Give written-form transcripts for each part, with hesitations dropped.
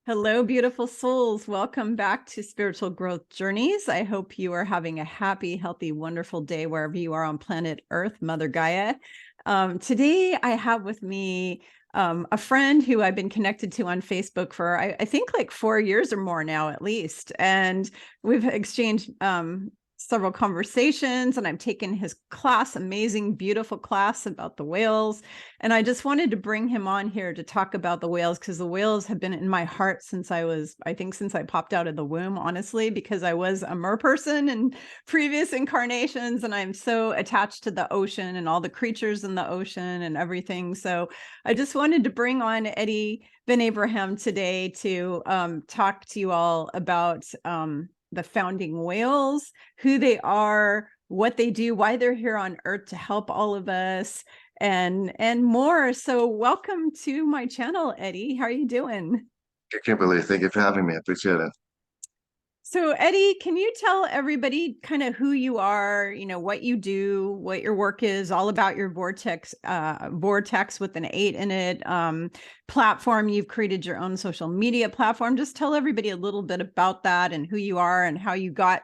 Hello, beautiful souls. Welcome back to Spiritual Growth Journeys. I hope you are having a happy, healthy, wonderful day wherever you are on planet Earth, Mother Gaia. Today, I have with me a friend who I've been connected to on Facebook for, I think, like 4 years or more now, at least. And we've exchanged several conversations, and I've taken his class, amazing, beautiful class about the whales. And I just wanted to bring him on here to talk about the whales, because the whales have been in my heart since since I popped out of the womb, honestly, because I was a mer person in previous incarnations, and I'm so attached to the ocean and all the creatures in the ocean and everything. So I just wanted to bring on Eddie BenAbraham today to talk to you all about the founding whales, who they are, what they do, why they're here on Earth to help all of us, and more. So welcome to my channel, Eddie. How are you doing? Kimberly, thank you for having me. I appreciate it. So Eddie, can you tell everybody kind of who you are, what you do, what your work is, all about your vortex with an 8 in it, platform. You've created your own social media platform. Just tell everybody a little bit about that and who you are and how you got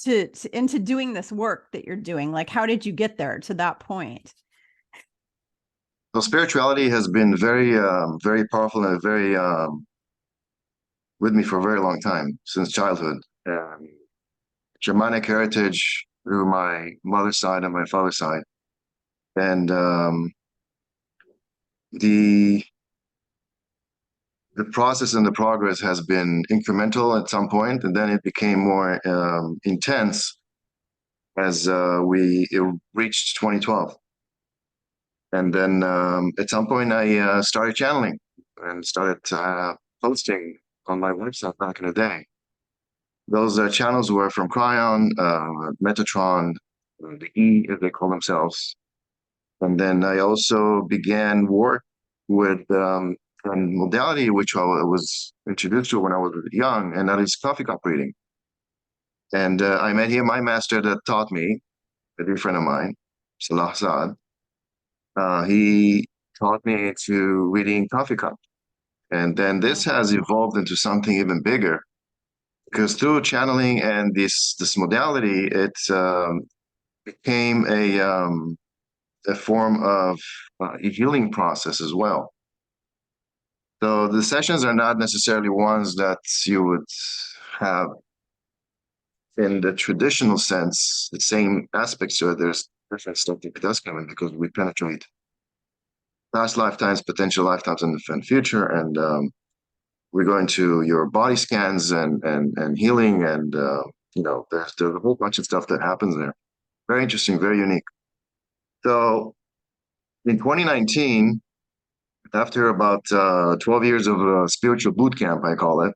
into doing this work that you're doing. Like, how did you get there to that point? So spirituality has been very powerful and very with me for a very long time, since childhood. Germanic heritage through my mother's side and my father's side, and the the process and the progress has been incremental at some point, and then it became more intense as we reached 2012. And then at some point, I started channeling and started posting on my website back in the day. Those channels were from Cryon, Metatron, the E, as they call themselves. And then I also began work with a modality which I was introduced to when I was young, and that is coffee cup reading. And I met here my master that taught me, a dear friend of mine, Salah Saad. He taught me to reading coffee cup. And then this has evolved into something even bigger because through channeling and this modality, it became a form of a healing process as well. So the sessions are not necessarily ones that you would have in the traditional sense, the same aspects to it. There's different stuff that does come in because we penetrate past lifetimes, potential lifetimes in the future, and we go into your body scans and healing, and there's a whole bunch of stuff that happens there. Very interesting, very unique. So in 2019, after about 12 years of spiritual boot camp, I call it,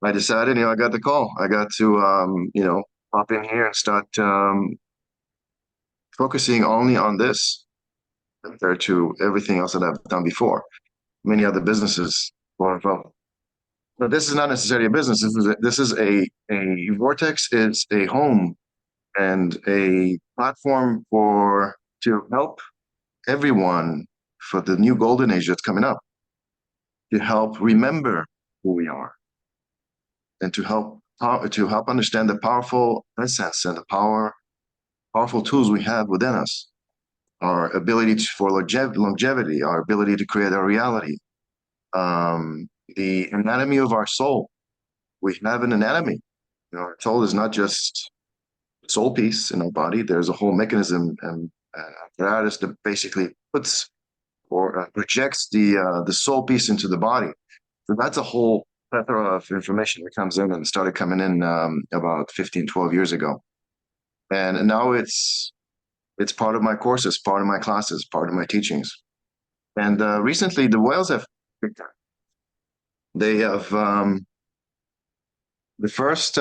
I decided, I got the call. I got to, pop in here and start focusing only on this compared to everything else that I've done before. Many other businesses, quote unquote. But this is not necessarily a business. This is a vortex. It's a home and a platform to help everyone for the new golden age that's coming up, to help remember who we are, and to help understand the powerful essence and the powerful tools we have within us, our ability for longevity, our ability to create our reality, the anatomy of our soul. We have an anatomy. Our soul is not just soul piece in our body. There's a whole mechanism and apparatus that basically puts or projects the soul piece into the body. So that's a whole plethora of information that comes in and started coming in about 15, 12 years ago. And now it's part of my courses, part of my classes, part of my teachings. And recently the whales have picked up. They have the first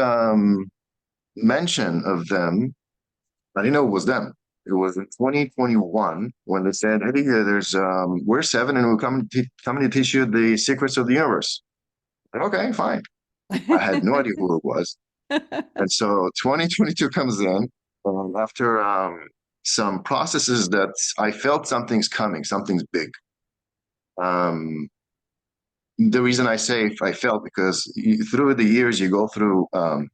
mention of them. I didn't know it was them. It was in 2021 when they said, "Hey, there's we're 7, and we're coming to teach you the secrets of the universe." Like, okay, fine. I had no idea who it was, and so 2022 comes in after some processes that I felt something's coming, something's big. the reason I say I felt, because through the years you go through, in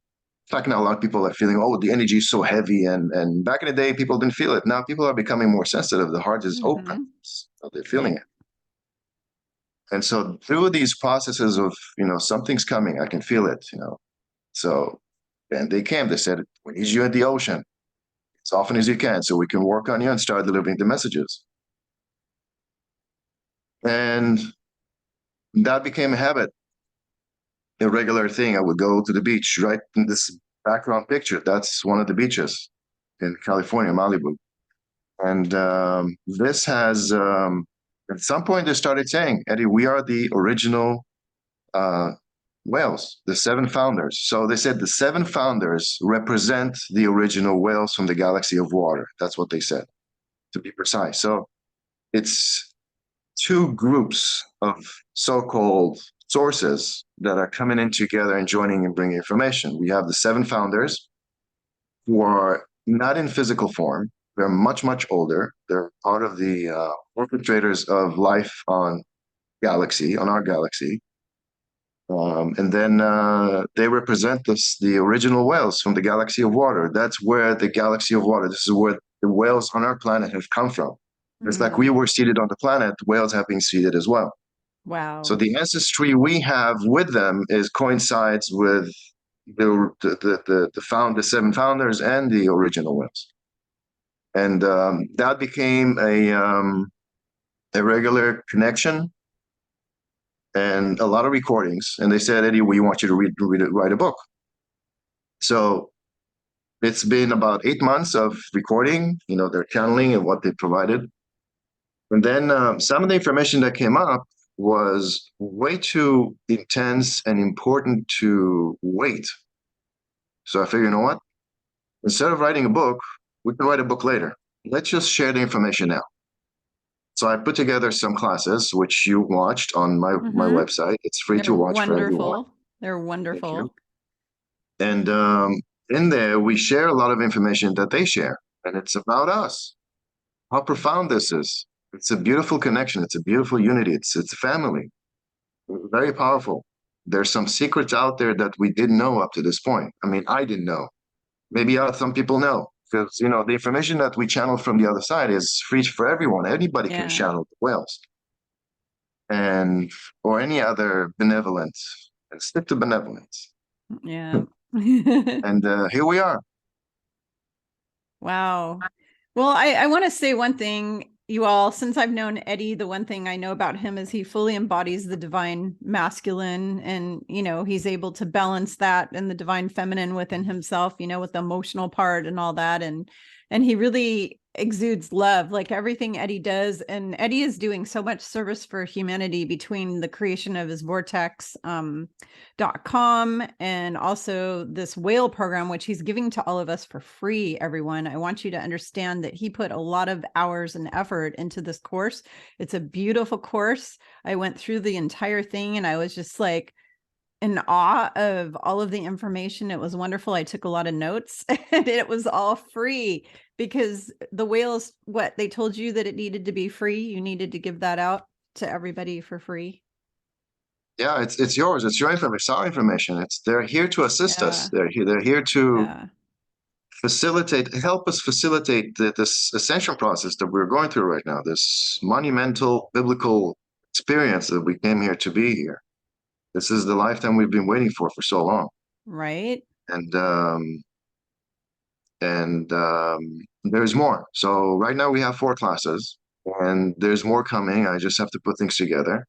fact, now a lot of people are feeling, oh, the energy is so heavy. And back in the day, people didn't feel it. Now people are becoming more sensitive. The heart is open. So they're feeling Yep. it. And so through these processes of, something's coming, I can feel it, So, and they came, they said, we need you at the ocean as often as you can so we can work on you and start delivering the messages. And that became a habit, a regular thing. I would go to the beach. Right in this background picture, that's one of the beaches in California, Malibu. And this has, at some point, they started saying, Eddie, we are the original whales, the 7 founders. So they said the 7 founders represent the original whales from the galaxy of water. That's what they said, to be precise. So it's 2 groups of so-called sources that are coming in together and joining and bringing information. We have the 7 founders who are not in physical form. They're much, much older. They're part of the orchestrators of life on our galaxy. And then they represent the original whales from the galaxy of water. That's where the galaxy of water, this is where the whales on our planet have come from. It's like we were seated on the planet, whales have been seated as well. So Wow. the ancestry we have with them coincides with the 7 founders and the original whales. And that became a regular connection and a lot of recordings. And they said, Eddie, we want you to write a book. So it's been about 8 months of recording, their channeling and what they provided. And then some of the information that came up was way too intense and important to wait. So I figured, you know what? Instead of writing a book, we can write a book later. Let's just share the information now. So I put together some classes, which you watched on my website. It's free to watch for everyone. They're wonderful. Thank you. And in there, we share a lot of information that they share. And it's about us, how profound this is. It's a beautiful connection. It's a beautiful unity. It's a family. Very powerful. There's some secrets out there that we didn't know up to this point. I mean, I didn't know. Maybe some people know. Because, the information that we channel from the other side is free for everyone. Anybody can channel the whales. Or any other benevolence. And stick to benevolence. Yeah. And here we are. Wow. Well, I want to say one thing, you all, since I've known Eddie, the one thing I know about him is he fully embodies the divine masculine, and, he's able to balance that and the divine feminine within himself, with the emotional part and all that. And he really exudes love, like everything Eddie does. And Eddie is doing so much service for humanity between the creation of his vortex.com and also this whale program, which he's giving to all of us for free. Everyone, I want you to understand that he put a lot of hours and effort into this course. It's a beautiful course. I went through the entire thing and I was just like in awe of all of the information. It was wonderful. I took a lot of notes and it was all free because the whales, what they told you that it needed to be free. You needed to give that out to everybody for free. Yeah, it's yours. It's your information. It's our information. They're here to assist us. They're here to help us facilitate this ascension process that we're going through right now. This monumental biblical experience that we came here to be here. This is the lifetime we've been waiting for so long. Right. And there's more. So right now we have 4 classes, and there's more coming. I just have to put things together.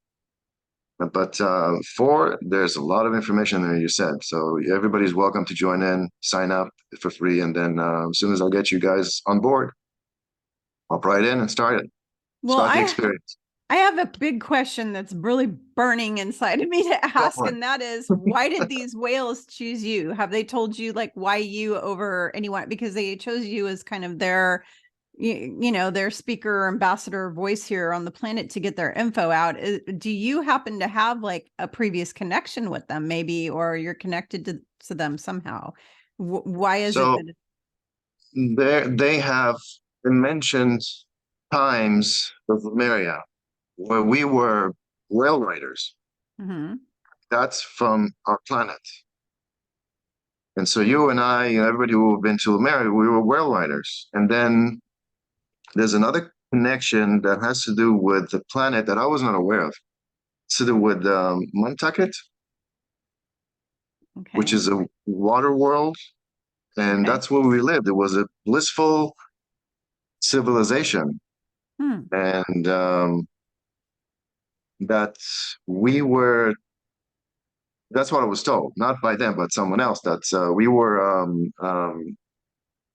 But 4, there's a lot of information there, you said. So everybody's welcome to join in, sign up for free, and then as soon as I get you guys on board, hop right in and start it. Start the experience. I have a big question that's really burning inside of me to ask, and that is, why did these whales choose you? Have they told you like why you over anyone? Because they chose you as kind of their, their speaker, ambassador, voice here on the planet to get their info out. Do you happen to have like a previous connection with them, maybe, or you're connected to them somehow? Why is it that they have mentioned times of Maria where we were whale riders. Mm-hmm. That's from our planet. And so you and I, everybody who have been to America, we were whale riders. And then there's another connection that has to do with the planet that I was not aware of. It's to do with Nantucket, which Okay. is a water world. And Okay. that's where we lived. It was a blissful civilization. Hmm. And that we were, that's what I was told, not by them, but someone else, that we were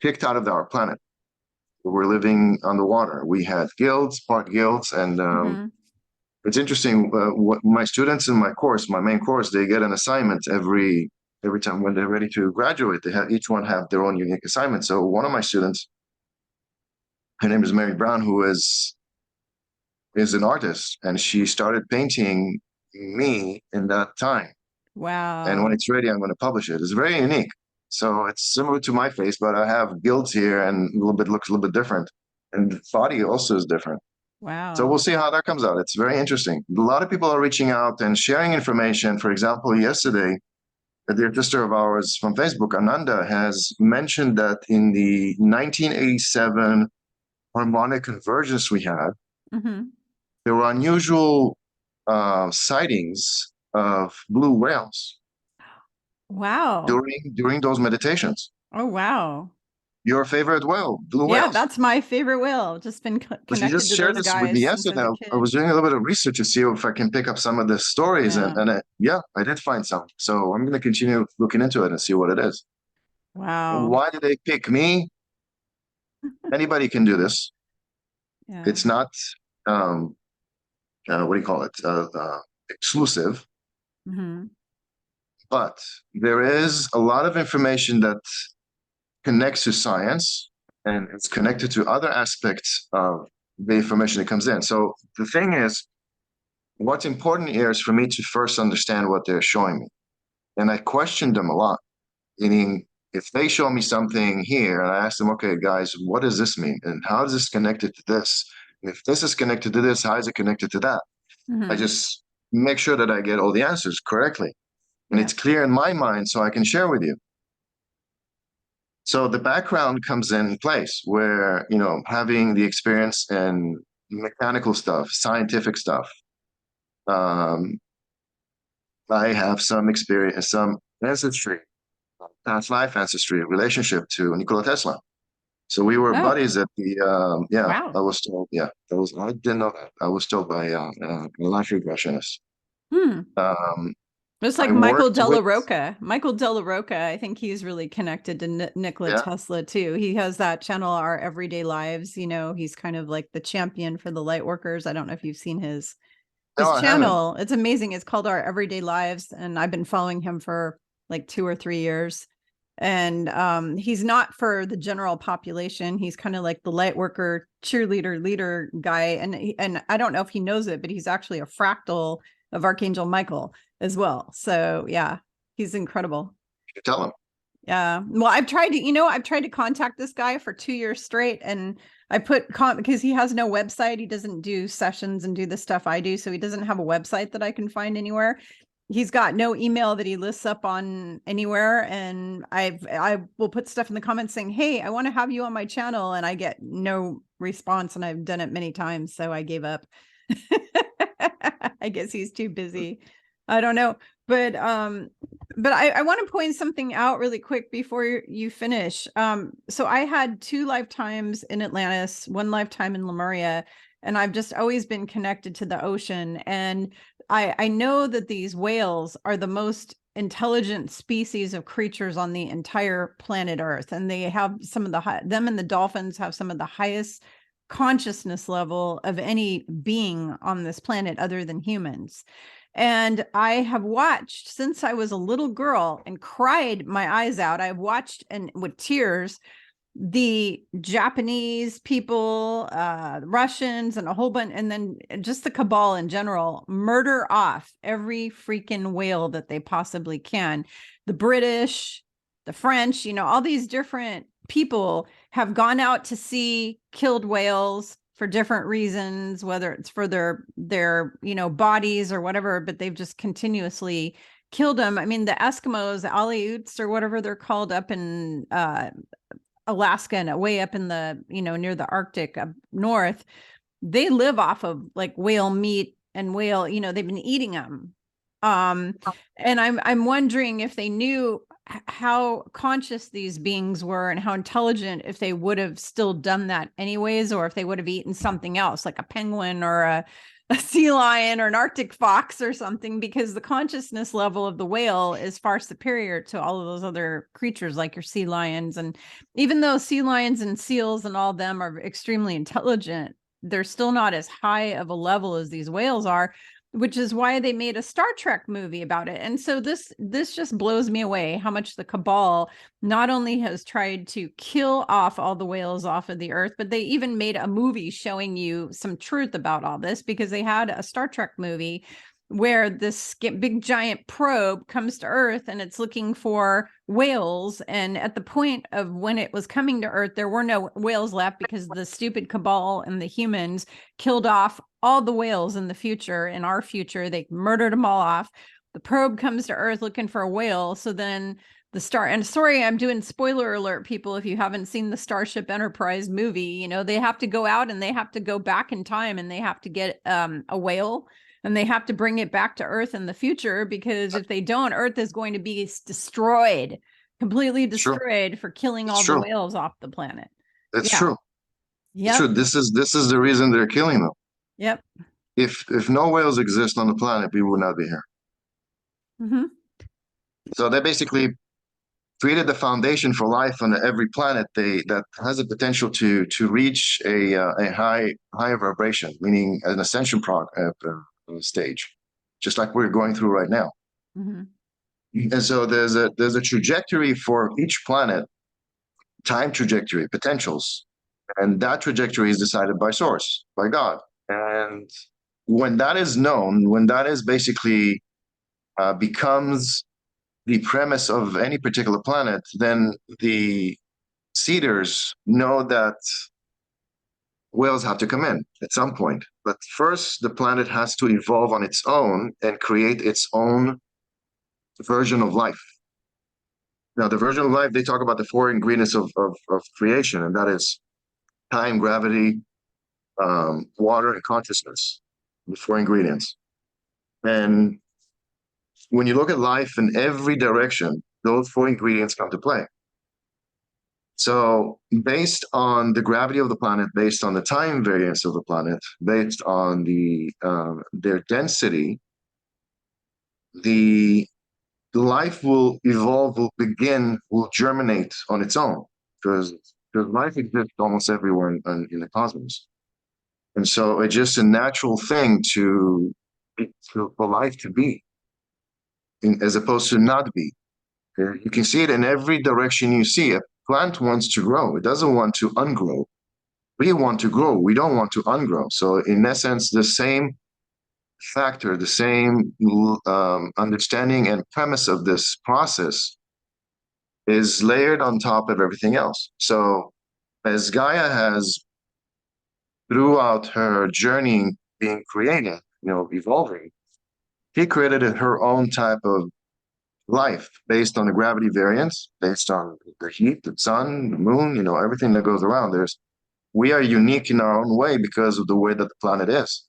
kicked out of our planet. We were living underwater. We had guilds, part guilds, and Mm-hmm. it's interesting. What my students in my course, my main course, they get an assignment every time when they're ready to graduate. They have each one have their own unique assignment. So one of my students, her name is Mary Brown, who is an artist, and she started painting me in that time. And when Wow. it's ready, I'm going to publish it. It's very unique. So it's similar to my face, but I have guilds here and a little bit looks a little bit different. And the body also is different. So Wow. we'll see how that comes out. It's very interesting. A lot of people are reaching out and sharing information. For example, yesterday, a dear sister of ours from Facebook, Ananda, has mentioned that in the 1987 harmonic convergence we had, Mm-hmm. there were unusual sightings of blue whales Wow. during those meditations. Oh, wow. Your favorite whale, blue Yeah, whales. that's my favorite whale. Just been So she connected just to shared those this with me guys since I was yesterday. a I was kid. doing a little bit of research to see if I can pick up some of the stories, Yeah. yeah, I did find some. So I'm going to continue looking into it and see what it is. Wow. Why did they pick me? Anybody can do this. Yeah. It's not, um, what do you call it? Exclusive, Mm-hmm. but there is a lot of information that connects to science and it's connected to other aspects of the information that comes in. So the thing is, what's important here is for me to first understand what they're showing me. And I questioned them a lot, meaning if they show me something here and I ask them, okay, guys, what does this mean? And how is this connected to this? And if this is connected to this, how is it connected to that? I Mm-hmm. just make sure that I get all the answers correctly. And Yeah. it's clear in my mind so I can share with you. So the background comes in place where, having the experience in mechanical stuff, scientific stuff. Um, I have some experience, some ancestry, past life ancestry, relationship to Nikola Tesla. So we were Oh, buddies at the, yeah, wow. I was told, yeah, I didn't know that. I was told by a life regressionist. Hmm. Um, It's like I Michael worked with, Della Rocca. Michael Della Rocca, I think he's really connected to Nikola yeah, Tesla too. He has that channel, Our Everyday Lives. He's kind of like the champion for the light workers. I don't know if you've seen no, his I haven't. channel. It's amazing. It's called Our Everyday Lives, and I've been following him for like 2 or 3 years. And he's not for the general population. He's kind of like the light worker, cheerleader, leader guy. And I don't know if he knows it, but he's actually a fractal of Archangel Michael as well. So yeah, he's incredible. You tell him. Yeah. Well, I've tried to contact this guy for 2 years straight, and I put because he has no website. He doesn't do sessions and do the stuff I do. So he doesn't have a website that I can find anywhere. He's got no email that he lists up on anywhere. And I will put stuff in the comments saying, hey, I want to have you on my channel. And I get no response. And I've done it many times. So I gave up. I guess he's too busy. I don't know. But I want to point something out really quick before you finish. So I had 2 lifetimes in Atlantis, 1 lifetime in Lemuria, and I've just always been connected to the ocean. And I know that these whales are the most intelligent species of creatures on the entire planet Earth, and they have some of them and the dolphins have some of the highest consciousness level of any being on this planet other than humans. And I have watched since I was a little girl and cried my eyes out. I've watched and with tears the Japanese people, Russians, and a whole bunch, and then just the cabal in general, murder off every freaking whale that they possibly can. The British, the French, all these different people have gone out to sea, killed whales, for different reasons, whether it's for their bodies or whatever, but they've just continuously killed them. I mean, the Eskimos, the Aleuts or whatever they're called up in Alaska and way up in the, near the Arctic up north, they live off of like whale meat and whale, they've been eating them. And I'm wondering if they knew how conscious these beings were and how intelligent, if they would have still done that anyways, or if they would have eaten something else like a penguin or a sea lion or an Arctic fox or something, because the consciousness level of the whale is far superior to all of those other creatures like your sea lions. And even though sea lions and seals and all of them are extremely intelligent, they're still not as high of a level as these whales are, which is why they made a Star Trek movie about it. And so this just blows me away how much the cabal not only has tried to kill off all the whales off of the earth, but they even made a movie showing you some truth about all this, because they had a Star Trek movie where this big giant probe comes to Earth and it's looking for whales. And at the point of when it was coming to Earth, there were no whales left because the stupid cabal and the humans killed off all the whales in the future. In our future, they murdered them all off. The probe comes to Earth looking for a whale. So then and sorry, I'm doing spoiler alert, people, if you haven't seen the Starship Enterprise movie, they have to go out and they have to go back in time and they have to get a whale. And they have to bring it back to Earth in the future, because if they don't, Earth is going to be destroyed, completely destroyed for killing all the whales off the planet. That's true. Yeah. True. This is the reason they're killing them. Yep. If no whales exist on the planet, we would not be here. Mm-hmm. So they basically created the foundation for life on every planet that has the potential to reach a higher vibration, meaning an ascension stage, just like we're going through right now. Mm-hmm. And so there's a trajectory for each planet, time trajectory, potentials, and that trajectory is decided by Source, by God. And when that is known, when that is basically becomes the premise of any particular planet, then the seeders know that whales have to come in at some point. But first, the planet has to evolve on its own and create its own version of life. Now, the version of life, they talk about the four ingredients of creation, and that is time, gravity, water, and consciousness, the four ingredients. And when you look at life in every direction, those four ingredients come to play. So based on the gravity of the planet, based on the time variance of the planet, based on their density, the life will evolve, will germinate on its own, because life exists almost everywhere in the cosmos. And so it's just a natural thing for life to be, as opposed to not be. You can see it in every direction you see. A plant wants to grow. It doesn't want to ungrow. We want to grow. We don't want to ungrow. So in essence, the same factor, the same understanding and premise of this process is layered on top of everything else. So as Gaia has, throughout her journey being created, evolving, she created her own type of life based on the gravity variance, based on the heat, the sun, the moon, everything that goes around. We are unique in our own way because of the way that the planet is.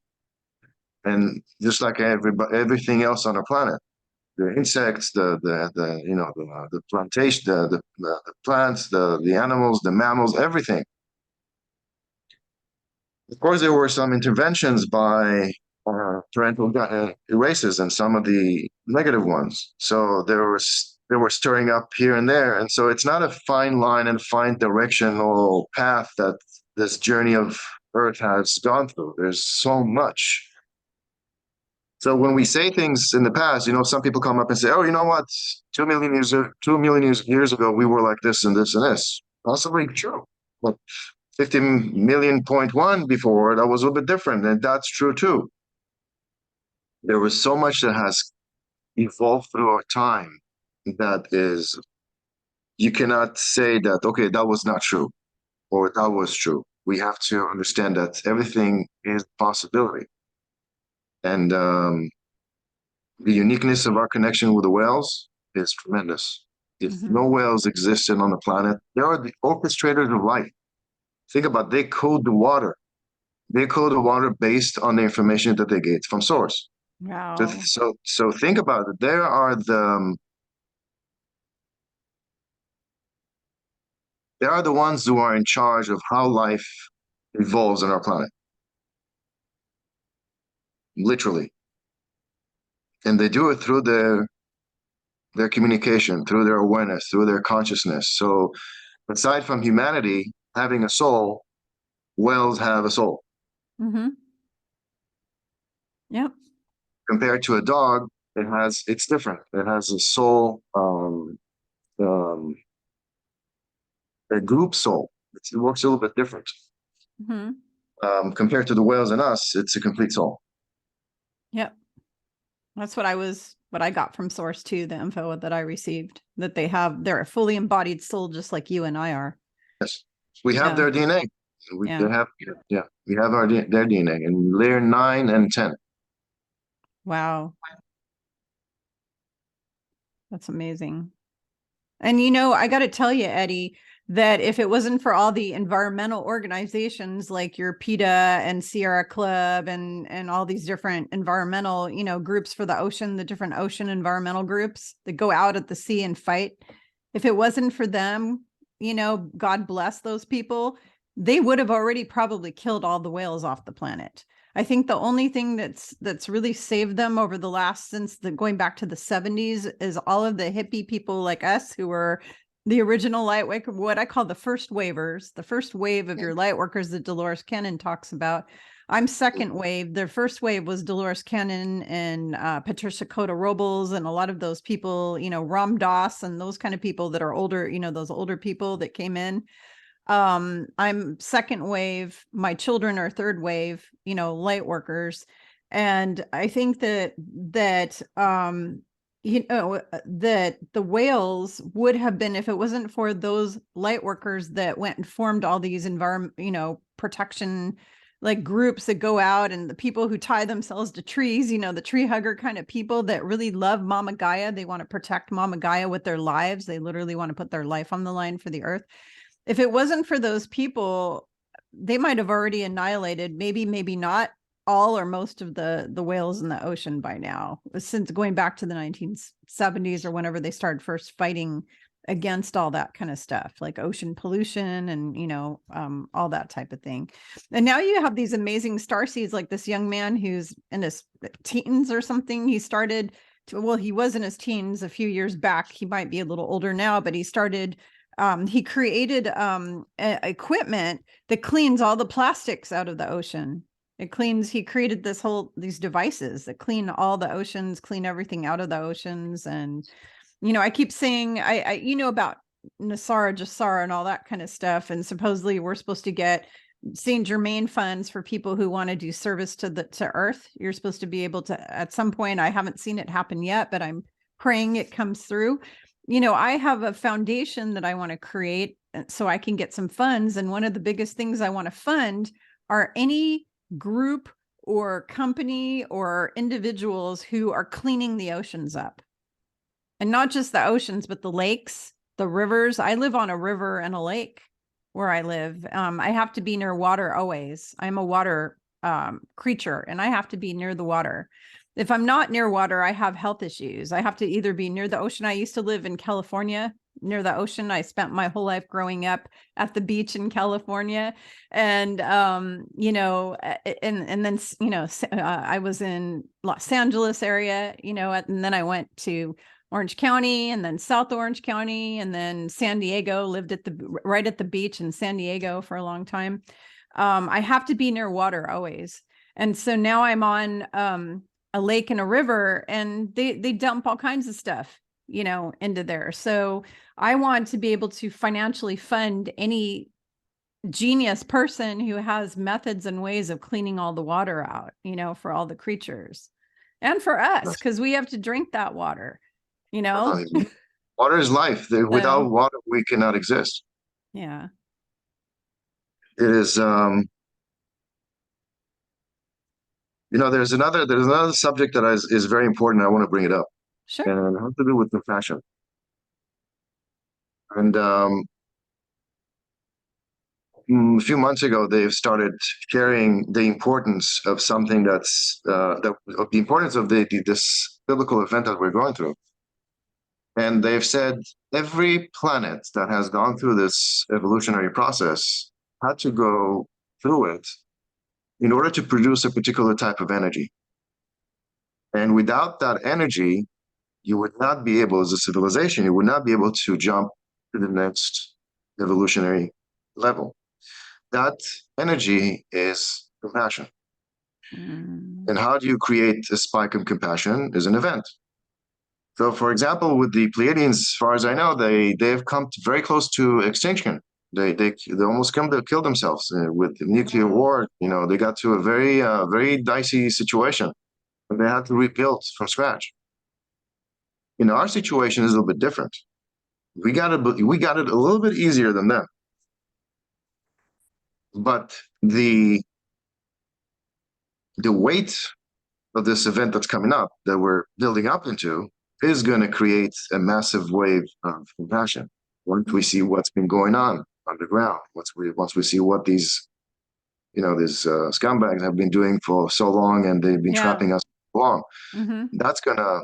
And just like everything else on our planet, the insects, the plantation, the plants, the animals, the mammals, everything. Of course, there were some interventions by parental races and some of the negative ones. So they were stirring up here and there. And so it's not a fine line and fine directional path that this journey of Earth has gone through. There's so much. So when we say things in the past, some people come up and say, oh, you know what? 2 million years ago, we were like this and this and this. Possibly true. But 50 million point one before, that was a little bit different. And that's true too. There was so much that has evolved through our time that is, you cannot say that, okay, that was not true or that was true. we have to understand that everything is a possibility. And the uniqueness of our connection with the whales is tremendous. If no whales existed on the planet, they are the orchestrators of life. Think about it, they code the water. They code the water based on the information that they get from source. Wow. So think about it. There are the ones who are in charge of how life evolves on our planet. Literally. And they do it through their communication, through their awareness, through their consciousness. So aside from humanity having a soul, whales have a soul. Yep. Compared to a dog, it's different. It has a soul, a group soul. It works a little bit different. Compared to the whales and us, it's a complete soul. Yep. That's what I got from source too, the info that I received, that they're a fully embodied soul, just like you and I are. Yes. We have their DNA. We have their DNA in layer 9 and 10. Wow. That's amazing. And I got to tell you, Eddie, that if it wasn't for all the environmental organizations like your PETA and Sierra Club and all these different environmental, groups for the ocean, the different ocean environmental groups that go out at the sea and fight, if it wasn't for them, God bless those people, they would have already probably killed all the whales off the planet. I think the only thing that's really saved them over the last, going back to the 70s, is all of the hippie people like us who were the original light worker, what I call the first wavers, the first wave of your light workers that Dolores Cannon talks about. I'm second wave. The first wave was Dolores Cannon and Patricia Cota Robles and a lot of those people, Ram Dass and those kind of people that are older, those older people that came in. I'm second wave. My children are third wave, light workers. And I think that the whales would have been, if it wasn't for those light workers that went and formed all these environment, protection like groups that go out, and the people who tie themselves to trees, the tree hugger kind of people that really love Mama Gaia. They want to protect Mama Gaia with their lives. They literally want to put their life on the line for the earth. If it wasn't for those people, they might have already annihilated, maybe not all or most of the whales in the ocean by now, since going back to the 1970s or whenever they started first fighting against all that kind of stuff, like ocean pollution and, all that type of thing. And now you have these amazing starseeds, like this young man who's in his teens or something. He was in his teens a few years back. He might be a little older now, but he created equipment that cleans all the plastics out of the ocean. He created these devices that clean all the oceans, clean everything out of the oceans. And, I keep saying, I about Nasara, Jassara and all that kind of stuff. And supposedly we're supposed to get Saint Germain funds for people who want to do service to Earth. You're supposed to be able to, at some point, I haven't seen it happen yet, but I'm praying it comes through. I have a foundation that I want to create so I can get some funds. And one of the biggest things I want to fund are any group or company or individuals who are cleaning the oceans up. And not just the oceans, but the lakes, the rivers. I live on a river and a lake where I live. I have to be near water always. I'm a water creature, and I have to be near the water. If I'm not near water, I have health issues. I have to either be near the ocean. I used to live in California, near the ocean. I spent my whole life growing up at the beach in California. And, and then, I was in Los Angeles area, and then I went to Orange County and then South Orange County and then San Diego, lived right at the beach in San Diego for a long time. I have to be near water always. And so now I'm on, a lake and a river, and they dump all kinds of stuff, into there. So I want to be able to financially fund any genius person who has methods and ways of cleaning all the water out, for all the creatures and for us, because we have to drink that water, Water is life. Without water, we cannot exist. Yeah. it is, there's another subject that is very important. I want to bring it up, Sure. and it has to do with compassion. And a few months ago, they've started sharing the importance of something of the importance of this biblical event that we're going through. And they've said every planet that has gone through this evolutionary process had to go through it in order to produce a particular type of energy. And without that energy, you would not be able, as a civilization, you would not be able to jump to the next evolutionary level. That energy is compassion. Mm. And how do you create a spike of compassion is an event. So, for example, with the Pleiadians, as far as I know, they've come very close to extinction. They almost come to kill themselves with the nuclear war. They got to a very dicey situation, and they had to rebuild from scratch. Our situation is a little bit different. We got it a little bit easier than them, but the weight of this event that's coming up, that we're building up into, is going to create a massive wave of compassion once we see what's been going on underground. Once we see what these scumbags have been doing for so long, and they've been trapping us so long. Mm-hmm. That's going to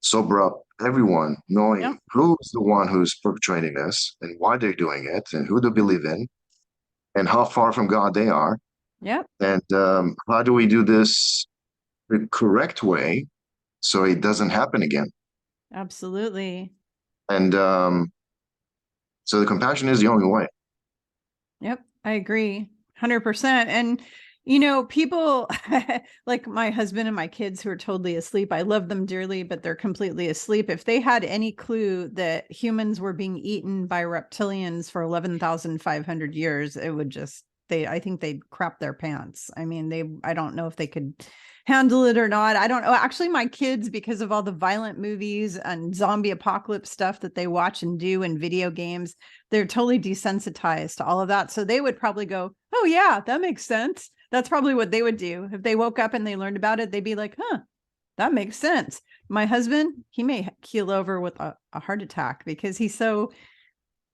sober up everyone, knowing who's the one who's perpetrating this and why they're doing it and who they believe in and how far from God they are. Yep. And how do we do this the correct way so it doesn't happen again? Absolutely. And so the compassion is the only way. Yep. I agree 100%. And, people like my husband and my kids who are totally asleep, I love them dearly, but they're completely asleep. If they had any clue that humans were being eaten by reptilians for 11,500 years, it would I think they'd crap their pants. I mean, I don't know if they could handle it or not. I don't know. Actually, my kids, because of all the violent movies and zombie apocalypse stuff that they watch and do in video games, they're totally desensitized to all of that. So they would probably go, oh yeah, that makes sense. That's probably what they would do. If they woke up and they learned about it, they'd be like, huh, that makes sense. My husband, he may keel over with a heart attack because he's so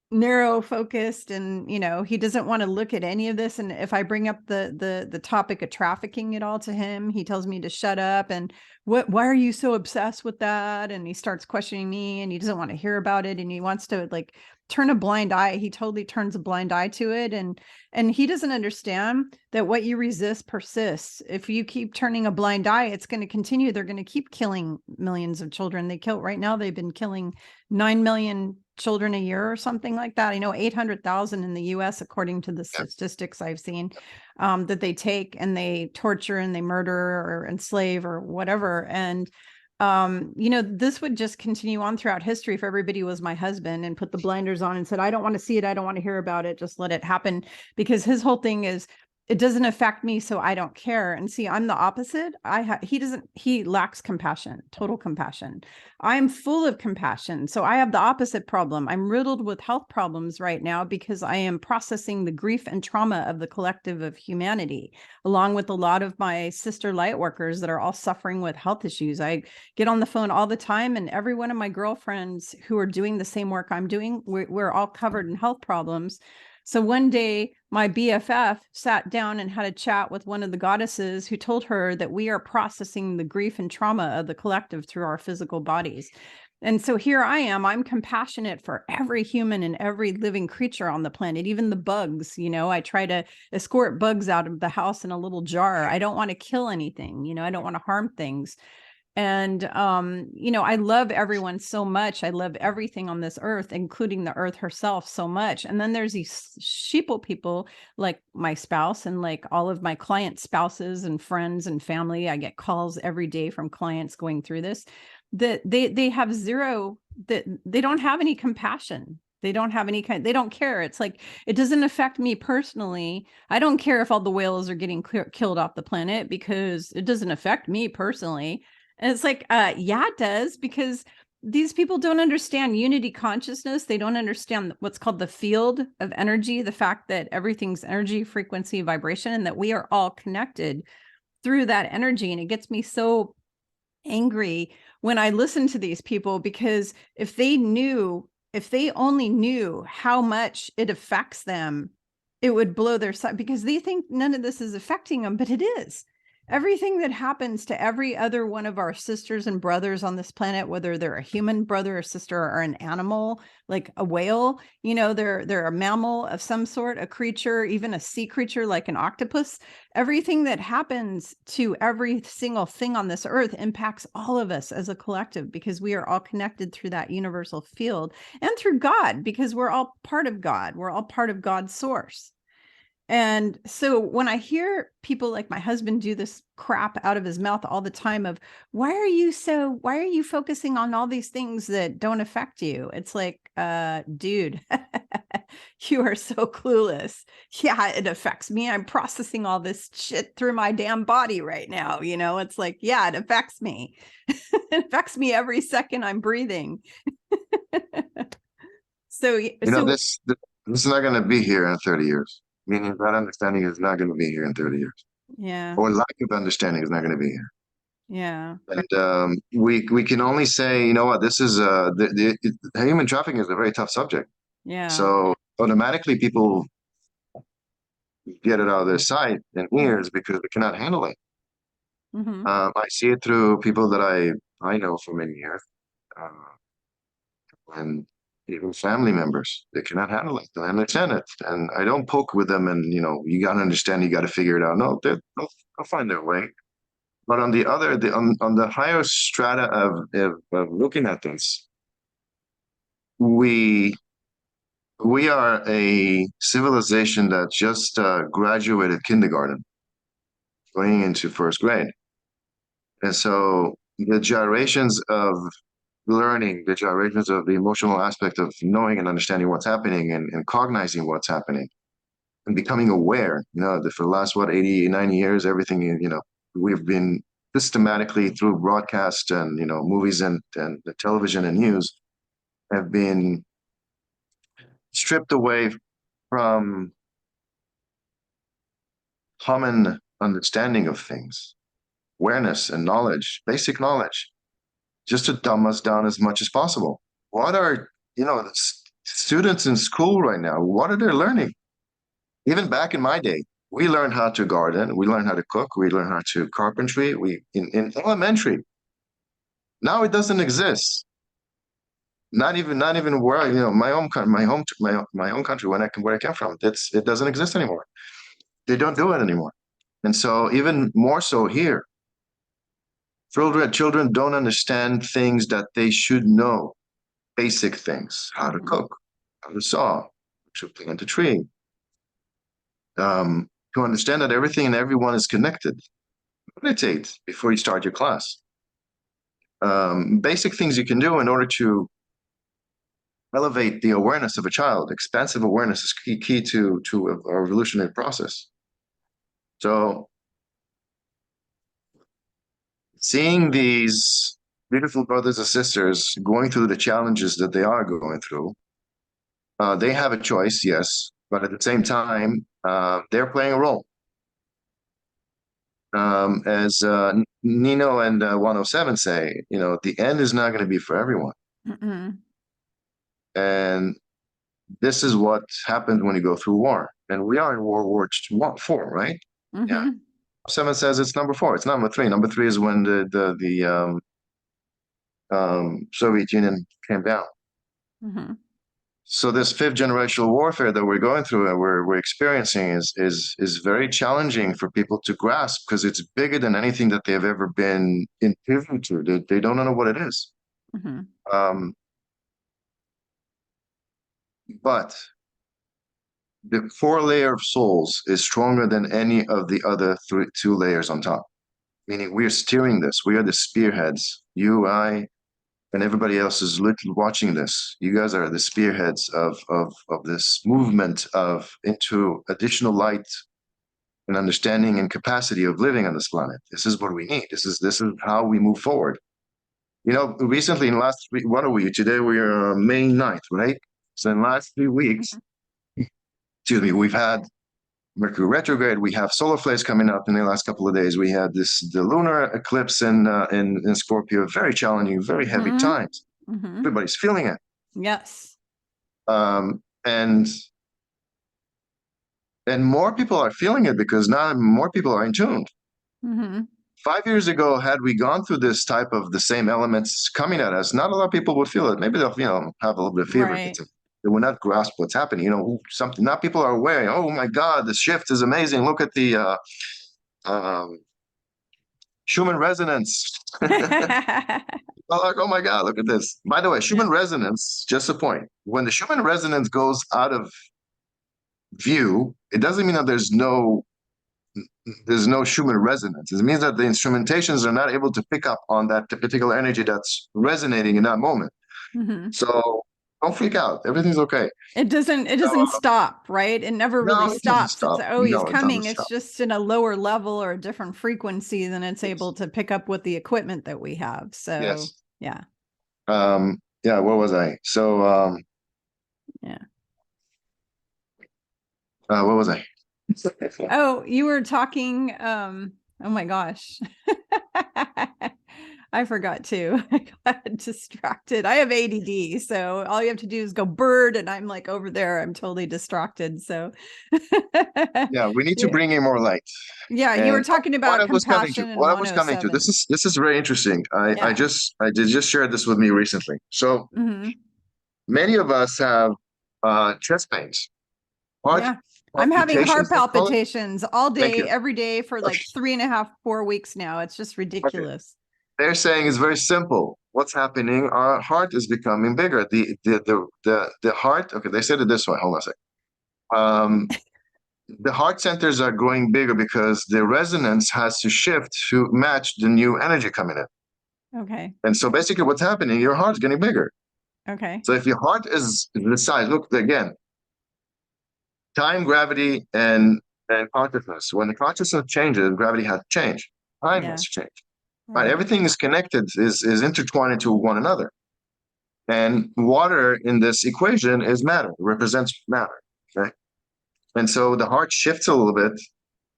narrow focused, and he doesn't want to look at any of this. And if I bring up the topic of trafficking at all to him, he tells me to shut up. And why are you so obsessed with that? And he starts questioning me, and he doesn't want to hear about it, and he wants to turn a blind eye. He totally turns a blind eye to it. And he doesn't understand that what you resist persists. If you keep turning a blind eye, it's going to continue. They're going to keep killing millions of children. Right now they've been killing 9 million children a year or something like that. I know 800,000 in the US, according to the statistics I've seen, that they take and they torture and they murder or enslave or whatever. And, this would just continue on throughout history if everybody was my husband and put the blinders on and said, I don't want to see it. I don't want to hear about it. Just let it happen. Because his whole thing is, it doesn't affect me, so I don't care. And see, I'm the opposite. He lacks compassion, total compassion. I'm full of compassion. So I have the opposite problem. I'm riddled with health problems right now because I am processing the grief and trauma of the collective of humanity, along with a lot of my sister light workers that are all suffering with health issues. I get on the phone all the time, and every one of my girlfriends who are doing the same work I'm doing, we're all covered in health problems. So one day my BFF sat down and had a chat with one of the goddesses who told her that we are processing the grief and trauma of the collective through our physical bodies. And so here I am, I'm compassionate for every human and every living creature on the planet, even the bugs. I try to escort bugs out of the house in a little jar. I don't want to kill anything. I don't want to harm things. And, I love everyone so much. I love everything on this earth, including the earth herself, so much. And then there's these sheeple people like my spouse and like all of my client spouses and friends and family. I get calls every day from clients going through this, that they have zero, that they don't have any compassion. They don't have any they don't care. It's like, it doesn't affect me personally. I don't care if all the whales are getting killed off the planet because it doesn't affect me personally. And it's like, yeah, it does, because these people don't understand unity consciousness. They don't understand what's called the field of energy, the fact that everything's energy, frequency, vibration, and that we are all connected through that energy. And it gets me so angry when I listen to these people, because if they only knew how much it affects them, it would blow their side, because they think none of this is affecting them, but it is. Everything that happens to every other one of our sisters and brothers on this planet, whether they're a human brother or sister or an animal, like a whale, they're a mammal of some sort, a creature, even a sea creature like an octopus. Everything that happens to every single thing on this earth impacts all of us as a collective, because we are all connected through that universal field, and through God, because we're all part of God. We're all part of God's source. And so when I hear people like my husband do this crap out of his mouth all the time of, why are you focusing on all these things that don't affect you? It's like, dude, you are so clueless. Yeah, it affects me. I'm processing all this shit through my damn body right now. It's like, yeah, it affects me. It affects me every second I'm breathing. This is not going to be here in 30 years. Meaning that understanding is not going to be here in 30 years. Yeah. Or lack of understanding is not going to be here. Yeah. And we can only say, you know what, this is the human trafficking is a very tough subject. Yeah. So automatically people get it out of their sight and ears because they cannot handle it. Mm-hmm. I see it through people that I know for many years, and even family members. They cannot handle it. I understand it, and I don't poke with them. And you got to understand. You got to figure it out. No, they'll find their way. But on on the higher strata of looking at this, we are a civilization that just graduated kindergarten, going into first grade. And so the gyrations of learning, the gyrations of the emotional aspect of knowing and understanding what's happening and cognizing what's happening and becoming aware, that for the last, 80, 90 years, everything, we've been systematically through broadcast and, movies and the television and news have been stripped away from common understanding of things, awareness and knowledge, basic knowledge, just to dumb us down as much as possible. What are, students in school right now, what are they learning? Even back in my day, we learned how to garden, we learned how to cook, we learned how to carpentry, in elementary. Now it doesn't exist. Not even where, my own country, where I came from, it doesn't exist anymore. They don't do it anymore. And so even more so here, children don't understand things that they should know. Basic things: how to cook, how to saw, to plant a tree, to understand that everything and everyone is connected. Meditate before you start your class. Basic things you can do in order to elevate the awareness of a child. Expansive awareness is key to a revolutionary process. So seeing these beautiful brothers and sisters going through the challenges that they are going through, they have a choice, yes, but at the same time, they're playing a role. As Nino and 107 say, the end is not going to be for everyone. Mm-mm. And this is what happens when you go through war. And we are in World War IV, right? Mm-hmm. Yeah. 7 says it's number 4. It's number 3. Number 3 is when the Soviet Union came down. Mm-hmm. So this 5th generational warfare that we're going through and we're experiencing is very challenging for people to grasp, because it's bigger than anything that they've ever been privy to. They don't know what it is. Mm-hmm. But the 4 layer of souls is stronger than any of the other 2 layers on top. Meaning we're steering this. We are the spearheads. You, I, and everybody else is literally watching this. You guys are the spearheads of this movement into additional light and understanding and capacity of living on this planet. This is what we need. This is how we move forward. You know, recently in the last week, what are we? Today we are May 9th, right? So in the last 3 weeks, excuse me, we've had Mercury retrograde. We have solar flares coming up in the last couple of days. We had the lunar eclipse in Scorpio. Very challenging, very heavy times. Everybody's feeling it. Yes. And more people are feeling it because now more people are in tune. 5 years ago, had we gone through this type of the same elements coming at us, not a lot of people would feel it. Maybe they'll, have a little bit of fever. Right. They will not grasp what's happening. Something. Now people are aware. Oh my God, the shift is amazing. Look at the Schumann resonance. Like, oh my God, look at this. By the way, Schumann resonance, just a point. When the Schumann resonance goes out of view, it doesn't mean that there's no Schumann resonance. It means that the instrumentations are not able to pick up on that particular energy that's resonating in that moment. So don't freak out. Everything's okay. It doesn't stop, right? It never really stops. Stop. It's always coming. It's just in a lower level or a different frequency than it's able to pick up with the equipment that we have. So yeah. Where was I? So where was I? Oh, you were talking, oh my gosh. I forgot too. I got distracted. I have ADD, so all you have to do is go bird, and I'm like over there. I'm totally distracted. So yeah, we need to bring in more light. Yeah, you were talking about compassion. What I was coming to. This is very interesting. I just shared this with me recently. So many of us have chest pains. I'm having heart palpitations all day, every day for like 3.5, 4 weeks now. It's just ridiculous. They're saying it's very simple. What's happening? Our heart is becoming bigger. The heart. Okay, they said it this way. Hold on a second. The heart centers are growing bigger because the resonance has to shift to match the new energy coming in. Okay. And so basically, what's happening? Your heart's getting bigger. Okay. So if your heart is the size, look again. Time, gravity, and consciousness. When the consciousness changes, gravity has to change. Time has to change. Right? Everything is connected, is intertwined into one another. And water in this equation is matter, represents matter. Okay. And so the heart shifts a little bit,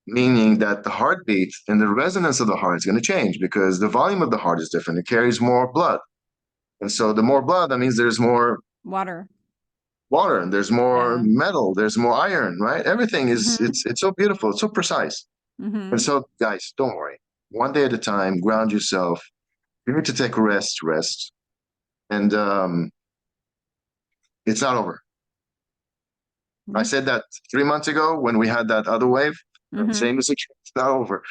meaning that the heartbeat and the resonance of the heart is going to change because the volume of the heart is different. It carries more blood. And so the more blood, that means there's more water, and there's more metal, there's more iron, right? Everything is, it's so beautiful, it's so precise. And so guys, don't worry. One day at a time, ground yourself. You need to take a rest. And it's not over. I said that 3 months ago when we had that other wave. Same as it's not over.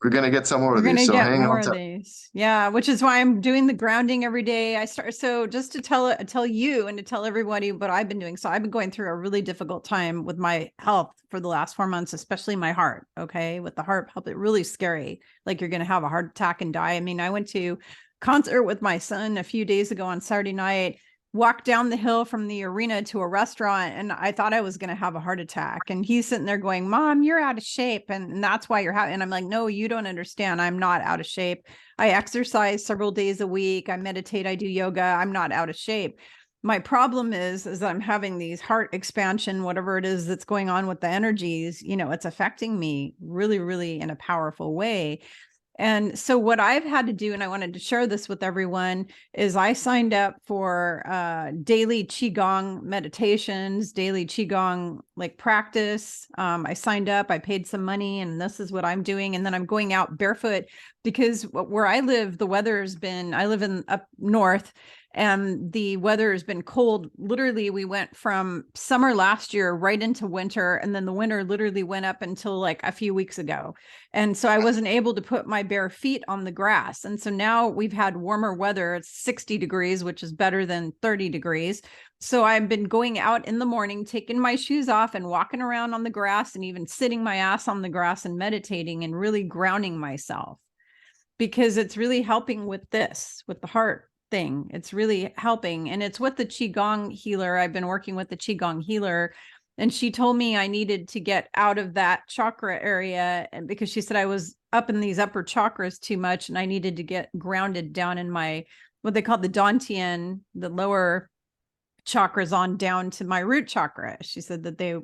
We're going to get some more of these. So hang on to these. Yeah, which is why I'm doing the grounding every day. So just to tell you and to tell everybody what I've been doing. So I've been going through a really difficult time with my health for the last 4 months, especially my heart. Okay. With the heart palpitating, really scary. Like you're going to have a heart attack and die. I mean, I went to concert with my son a few days ago on Saturday night, walked down the hill from the arena to a restaurant, and I thought I was going to have a heart attack. And he's sitting there going, Mom, you're out of shape. And that's why you're having, and I'm like, no, you don't understand. I'm not out of shape. I exercise several days a week. I meditate. I do yoga. I'm not out of shape. My problem is I'm having these heart expansion, whatever it is that's going on with the energies, it's affecting me really, really in a powerful way. And so what I've had to do, and I wanted to share this with everyone, is I signed up for daily Qigong meditations, daily Qigong practice. I signed up, I paid some money, and this is what I'm doing. And then I'm going out barefoot because where I live, the weather has been, I live in up north, and the weather has been cold. Literally, we went from summer last year right into winter, and then the winter literally went up until like a few weeks ago. And so I wasn't able to put my bare feet on the grass. And so now we've had warmer weather. It's 60 degrees, which is better than 30 degrees. So I've been going out in the morning, taking my shoes off and walking around on the grass, and even sitting my ass on the grass and meditating and really grounding myself, because it's really helping with this, with the heart thing. It's really helping. And it's with the Qigong healer. I've been working with the Qigong healer, And she told me I needed to get out of that chakra area, and because she said I was up in these upper chakras too much and I needed to get grounded down in my, what they call the Dantian, the lower chakras on down to my root chakra. She said that they,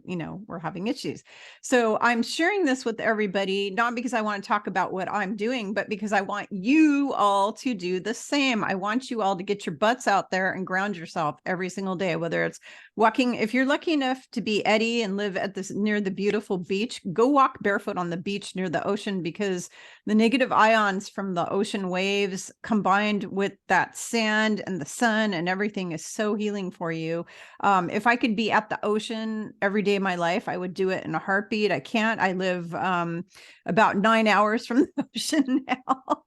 were having issues. So I'm sharing this with everybody, not because I want to talk about what I'm doing, but because I want you all to do the same. I want you all to get your butts out there and ground yourself every single day, whether it's walking. If you're lucky enough to be Eddie and live at this near the beautiful beach, go walk barefoot on the beach near the ocean, because the negative ions from the ocean waves combined with that sand and the sun and everything is so healing for you. If I could be at the ocean every day of my life, I would do it in a heartbeat. I can't. I live about 9 hours from the ocean now.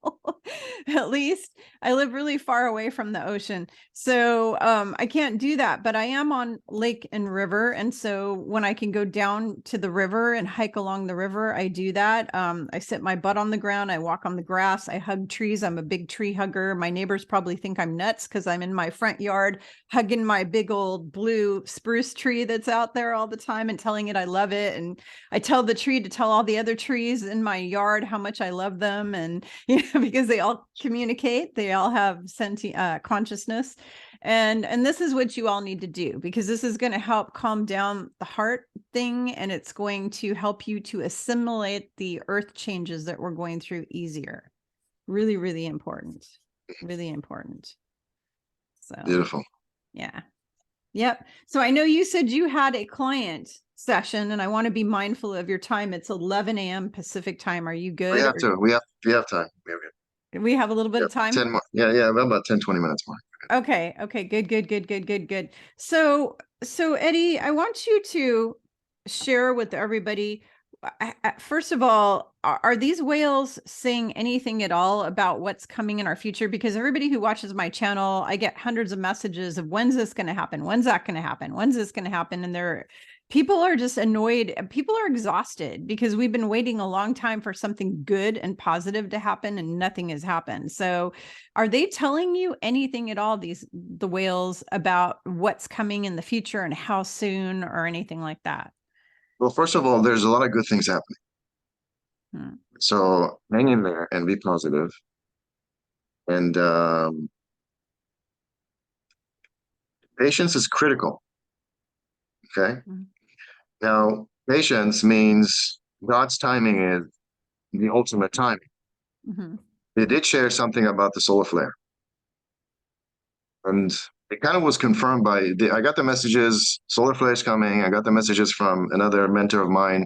At least I live really far away from the ocean. So I can't do that, but I am on lake and river. And so when I can go down to the river and hike along the river, I do that. I sit my butt on the ground. I walk on the grass. I hug trees. I'm a big tree hugger. My neighbors probably think I'm nuts because I'm in my front yard hugging my big old blue spruce tree that's out there all the time and telling it I love it. And I tell the tree to tell all the other trees in my yard how much I love them. And because they all communicate, they all have consciousness. And this is what you all need to do, because this is going to help calm down the heart thing, and it's going to help you to assimilate the earth changes that we're going through easier. Really, really important. Really important. So Beautiful. yeah. Yep. So I know you said you had a client session, and I want to be mindful of your time. It's 11 a.m. Pacific time. Are you good? We have time. We have We have a little bit of time. 10 more. Yeah, about 10, 20 minutes more. Okay. Good. So Eddie, I want you to share with everybody. First of all, are these whales saying anything at all about what's coming in our future? Because everybody who watches my channel, I get hundreds of messages of when's this going to happen? When's that going to happen? When's this going to happen? And people are just annoyed. People are exhausted because we've been waiting a long time for something good and positive to happen, and nothing has happened. So are they telling you anything at all, the whales, about what's coming in the future and how soon or anything like that? Well, first of all, there's a lot of good things happening. So hang in there and be positive. And patience is critical. Okay. Now, patience means God's timing is the ultimate timing. They did share something about the solar flare. And it kind of was confirmed I got the messages, solar flare is coming. I got the messages from another mentor of mine,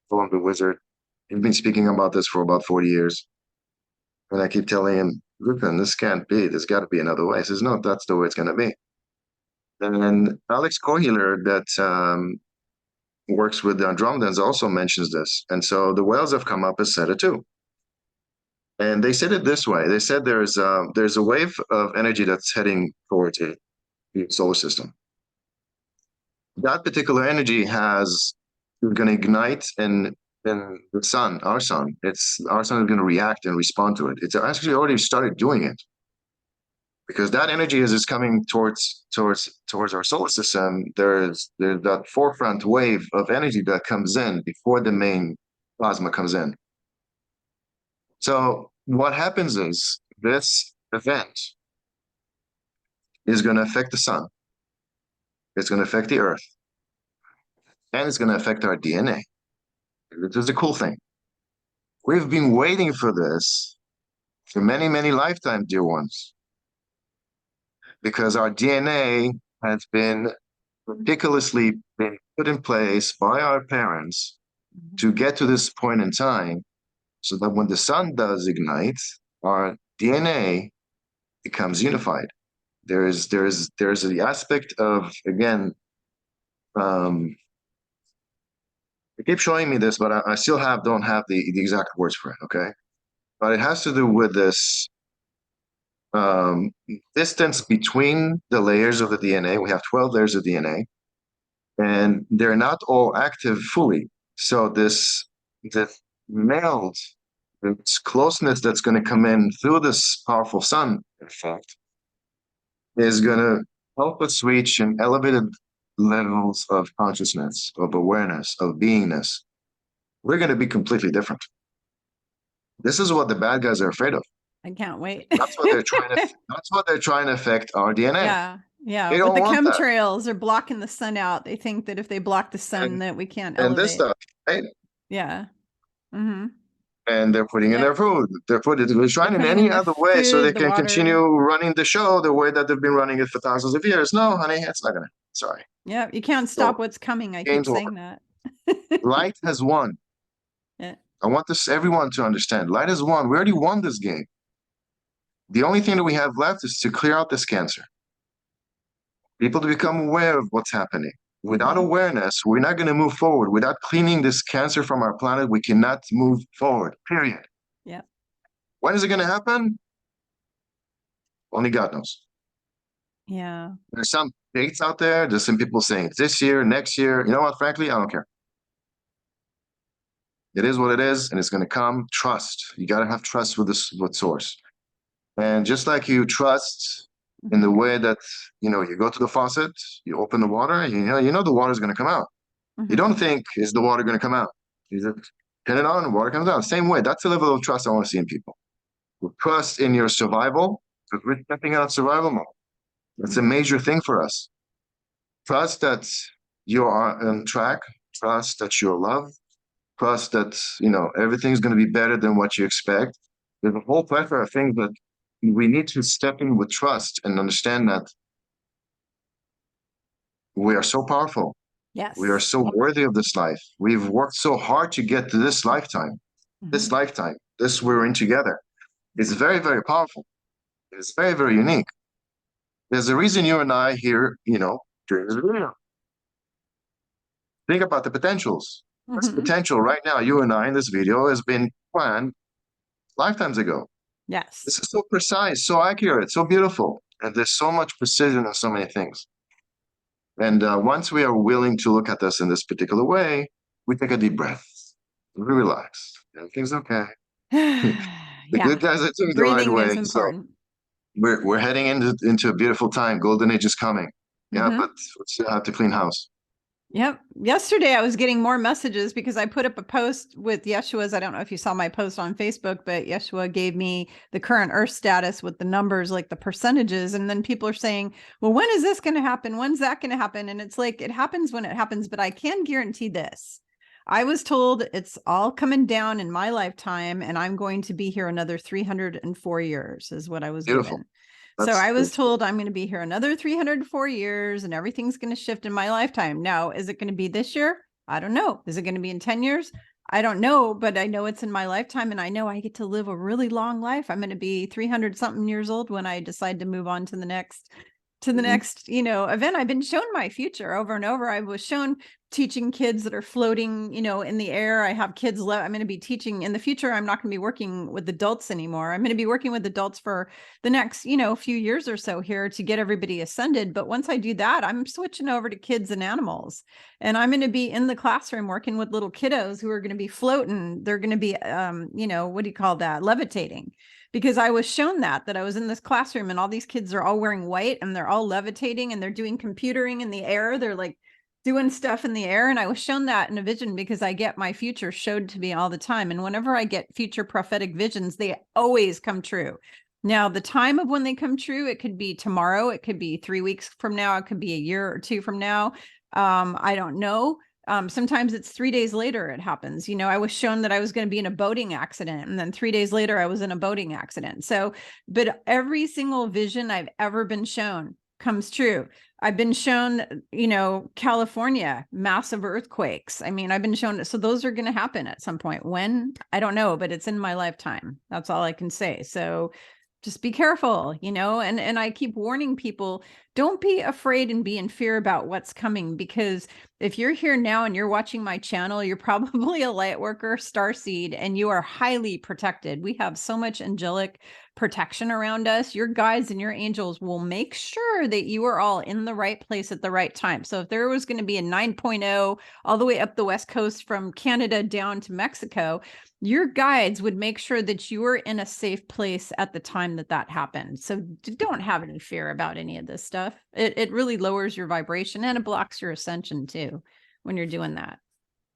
Philip the Wizard. He's been speaking about this for about 40 years. And I keep telling him, Lupin, this can't be. There's got to be another way. He says, no, that's the way it's going to be. And Alex Kohler, that works with the Andromedans, also mentions this. And so the whales have come up as said it too. And they said it this way. They said there's a wave of energy that's heading towards the solar system. That particular energy is going to ignite in the sun, our sun. Our sun is going to react and respond to it. It's actually already started doing it, because that energy is coming towards our solar system. There's that forefront wave of energy that comes in before the main plasma comes in. So what happens is this event is going to affect the sun. It's going to affect the earth. And it's going to affect our DNA. This is the cool thing. We've been waiting for this for many, many lifetimes, dear ones, because our DNA has been ridiculously been put in place by our parents to get to this point in time, so that when the sun does ignite, our DNA becomes unified. There's the aspect of, again, they keep showing me this, but I still don't have the exact words for it, okay? But it has to do with this distance between the layers of the DNA. We have 12 layers of DNA, and they're not all active fully. So this meld, this closeness that's going to come in through this powerful sun, in fact, is going to help us reach an elevated levels of consciousness, of awareness, of beingness, we're going to be completely different. This is what the bad guys are afraid of. I can't wait. That's what they're trying to. That's what they're trying to affect our DNA. Yeah. Yeah. They With don't the want that. chemtrails, they're blocking the sun out. They think that if they block the sun, that we can't And this elevate. stuff, right? Yeah. Mm-hmm. And they're putting in their food. They're trying in Putting in any the other way so they food, the can water. continue running the show the way that they've been running it for thousands of years. No, honey, it's not gonna. Sorry. Yeah, you can't stop what's coming. I keep Game's saying over. that. Light has won. Yeah. I want everyone to understand. Light has won. We already won this game. The only thing that we have left is to clear out this cancer. People to become aware of what's happening. Without awareness, we're not going to move forward. Without cleaning this cancer from our planet, we cannot move forward, period. Yeah. When is it going to happen? Only God knows. Yeah. There's some dates out there. There's some people saying it's this year, next year. You know what? Frankly, I don't care. It is what it is, and it's going to come. Trust. You got to have trust with source. And just like you trust in the way that, you go to the faucet, you open the water, and you know the water is going to come out. You don't think, is the water going to come out? You just turn it on, water comes out. Same way. That's the level of trust I want to see in people. Trust in your survival, because we're stepping out of survival mode. That's a major thing for us. Trust that you are on track. Trust that you're loved. Trust that, everything's going to be better than what you expect. There's a whole plethora of things that we need to step in with trust and understand that we are so powerful. Yes. We are so worthy of this life. We've worked so hard to get to this lifetime. This we're in together. It's very, very powerful. It's very, very unique. There's a reason you and I here, during this video. Think about the potentials. This potential right now, you and I in this video has been planned lifetimes ago. Yes. This is so precise, so accurate, so beautiful. And there's so much precision in so many things. And once we are willing to look at this in this particular way, we take a deep breath. We relax. Everything's okay. The good guys are doing the right way. Is important. So we're heading into a beautiful time. Golden age is coming. Yeah, but we still have to clean house. Yep. Yesterday, I was getting more messages because I put up a post with Yeshua's. I don't know if you saw my post on Facebook, but Yeshua gave me the current Earth status with the numbers, like the percentages. And then people are saying, well, when is this going to happen? When's that going to happen? And it's like, it happens when it happens, but I can guarantee this. I was told it's all coming down in my lifetime, and I'm going to be here another 304 years is what I was given. So I was told I'm going to be here another 304 years and everything's going to shift in my lifetime. Now, is it going to be this year? I don't know. Is it going to be in 10 years? I don't know, but I know it's in my lifetime, and I know I get to live a really long life. I'm going to be 300 something years old when I decide to move on to the next event. I've been shown my future over and over. I was shown teaching kids that are floating, in the air. I have kids I'm going to be teaching in the future. I'm not going to be working with adults anymore. I'm going to be working with adults for the next, few years or so here to get everybody ascended. But once I do that, I'm switching over to kids and animals, and I'm going to be in the classroom working with little kiddos who are going to be floating. They're going to be, what do you call that? Levitating. Because I was shown that I was in this classroom and all these kids are all wearing white and they're all levitating and they're doing computering in the air. They're like doing stuff in the air. And I was shown that in a vision because I get my future showed to me all the time. And whenever I get future prophetic visions, they always come true. Now, the time of when they come true, it could be tomorrow. It could be 3 weeks from now. It could be a year or two from now. I don't know. Sometimes it's 3 days later it happens. I was shown that I was going to be in a boating accident, and then 3 days later I was in a boating accident. So, but every single vision I've ever been shown comes true. I've been shown, California, massive earthquakes. I mean, I've been shown, so those are going to happen at some point. When? I don't know, but it's in my lifetime. That's all I can say. So just be careful, and I keep warning people, don't be afraid and be in fear about what's coming, because if you're here now and you're watching my channel, you're probably a light worker, starseed, and you are highly protected. We have so much angelic protection around us. Your guides and your angels will make sure that you are all in the right place at the right time. So if there was going to be a 9.0 all the way up the West Coast from Canada down to Mexico, your guides would make sure that you are in a safe place at the time that happened. So don't have any fear about any of this stuff. stuff. It really lowers your vibration, and it blocks your ascension too when you're doing that.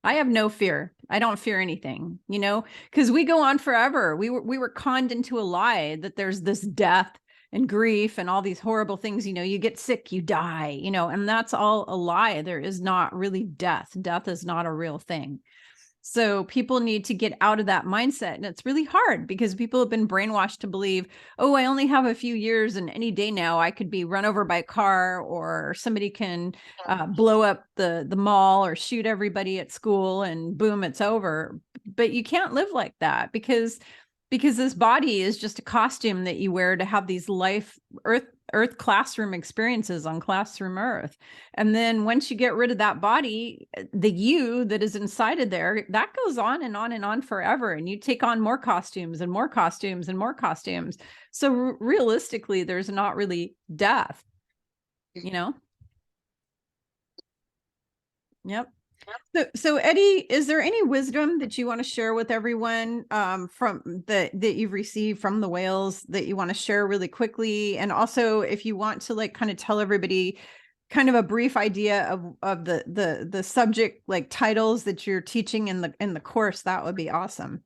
I have no fear. I don't fear anything, because we go on forever. We were conned into a lie that there's this death and grief and all these horrible things. You get sick, you die, and that's all a lie. There is not really death. Death is not a real thing. So people need to get out of that mindset. And it's really hard because people have been brainwashed to believe, oh, I only have a few years, and any day now I could be run over by a car, or somebody can blow up the mall or shoot everybody at school, and boom, it's over. But you can't live like that, because this body is just a costume that you wear to have these earth classroom experiences on classroom earth. And then once you get rid of that body, the you that is inside of there, that goes on and on and on forever. And you take on more costumes and more costumes and more costumes. So realistically, there's not really death, Yep. So Eddie, is there any wisdom that you want to share with everyone from that you've received from the whales that you want to share really quickly? And also, if you want to kind of tell everybody kind of a brief idea of the subject titles that you're teaching in the course, that would be awesome.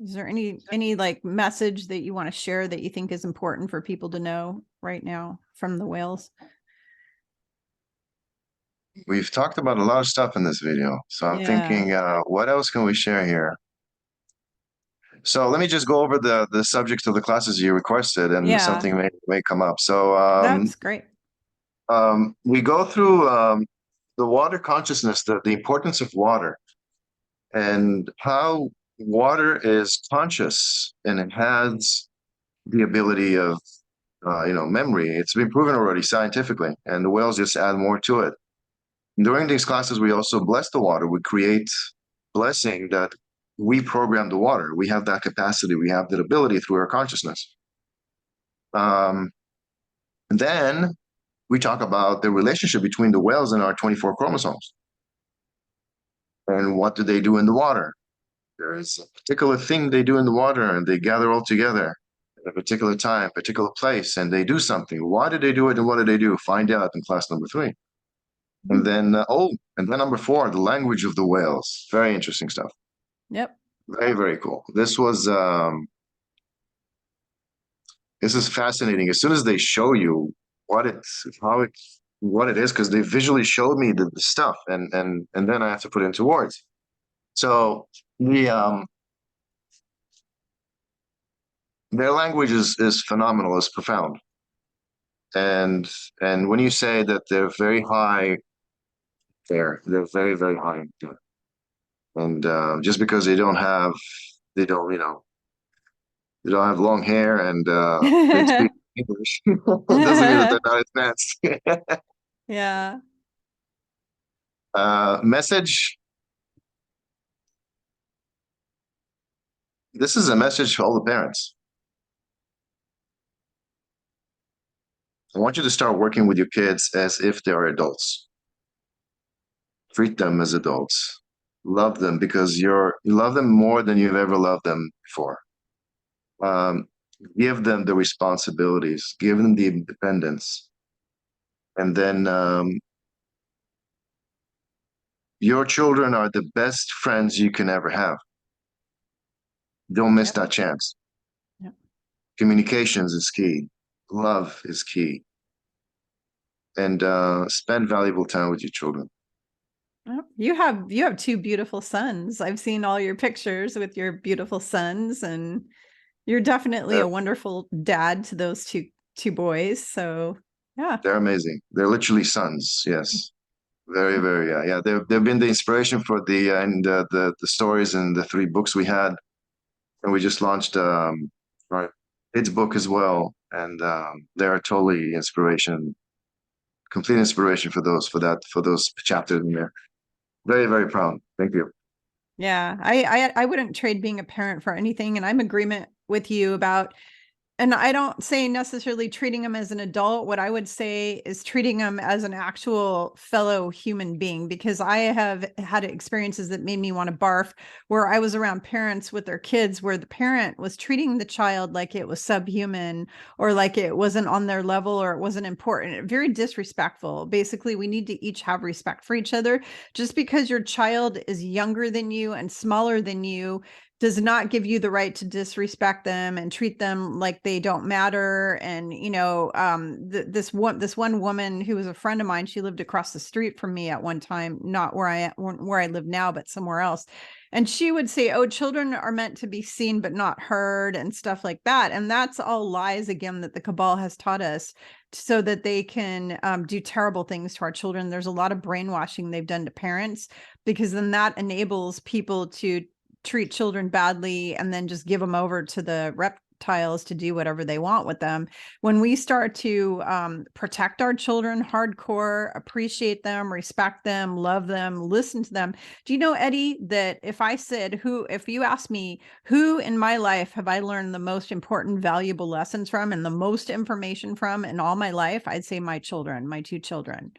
Is there any message that you want to share that you think is important for people to know right now from the whales? We've talked about a lot of stuff in this video, so I'm thinking, what else can we share here? So let me just go over the subjects of the classes you requested, and something may come up. So that's great. We go through the water consciousness, the importance of water, and how water is conscious, and it has the ability of memory. It's been proven already scientifically, and the whales just add more to it. During these classes, we also bless the water. We create blessing that we program the water. We have that capacity. We have that ability through our consciousness. And then we talk about the relationship between the whales and our 24 chromosomes. And what do they do in the water? There is a particular thing they do in the water, and they gather all together at a particular time, particular place, and they do something. Why did they do it, and what did they do? Find out in class number 3. And then, number 4, the language of the whales. Very interesting stuff. Yep. Very, very cool. This is fascinating. As soon as they show you what it is, because they visually showed me the stuff, and then I have to put it into words. So their language is phenomenal, is profound. And when you say that they're very high, they're very, very high. And just because they don't have long hair and they speak English doesn't mean that they're not advanced. Yeah. Message. This is a message for all the parents. I want you to start working with your kids as if they are adults. Treat them as adults. Love them because you love them more than you've ever loved them before. Give them the responsibilities, give them the independence. And then your children are the best friends you can ever have. Don't miss that chance. Yep. Communications is key. Love is key. And spend valuable time with your children. You have 2 beautiful sons. I've seen all your pictures with your beautiful sons, and you're definitely a wonderful dad to those two boys. So yeah, they're amazing. They're literally sons. Yes, very, very. Yeah. They've been the inspiration for the stories and the 3 books we had, and we just launched our kids book as well. And they're totally inspiration, complete inspiration for those chapters in there. Very, very proud. Thank you. Yeah, I wouldn't trade being a parent for anything. And I'm in agreement with you about And I don't say necessarily treating them as an adult. What I would say is treating them as an actual fellow human being, because I have had experiences that made me want to barf, where I was around parents with their kids, where the parent was treating the child like it was subhuman, or like it wasn't on their level, or it wasn't important. Very disrespectful. Basically, we need to each have respect for each other. Just because your child is younger than you and smaller than you does not give you the right to disrespect them and treat them like they don't matter. And, you know, this one woman who was a friend of mine, she lived across the street from me at one time, not where I live now, but somewhere else. And she would say, oh, children are meant to be seen, but not heard, and stuff like that. And that's all lies, again, that the cabal has taught us, so that they can do terrible things to our children. There's a lot of brainwashing they've done to parents, because then that enables people to treat children badly and then just give them over to the reptiles to do whatever they want with them. When we start to protect our children hardcore, appreciate them, respect them, love them, listen to them. Do you know, Eddie, that if you ask me who in my life have I learned the most important, valuable lessons from and the most information from in all my life, I'd say my children, my two children.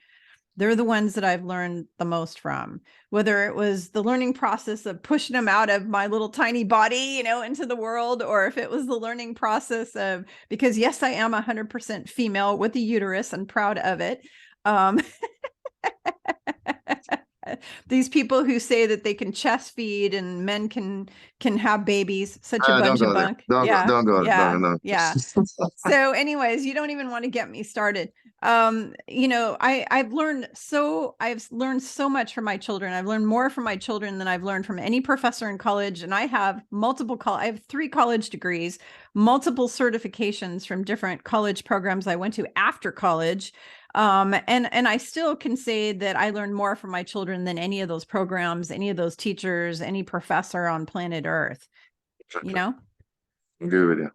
They're the ones that I've learned the most from, whether it was the learning process of pushing them out of my little tiny body, you know, into the world, or if it was the learning process of, because yes, I am 100% female with a uterus and proud of it. These people who say that they can chest feed and men can have babies, such a bunch of bunk. Don't go there. No. Yeah. So anyways, you don't even want to get me started. You know, I've learned so much from my children. I've learned more from my children than I've learned from any professor in college. And I have I have 3 college degrees, multiple certifications from different college programs I went to after college. And I still can say that I learned more from my children than any of those programs, any of those teachers, any professor on planet Earth, you know? I'm good with you.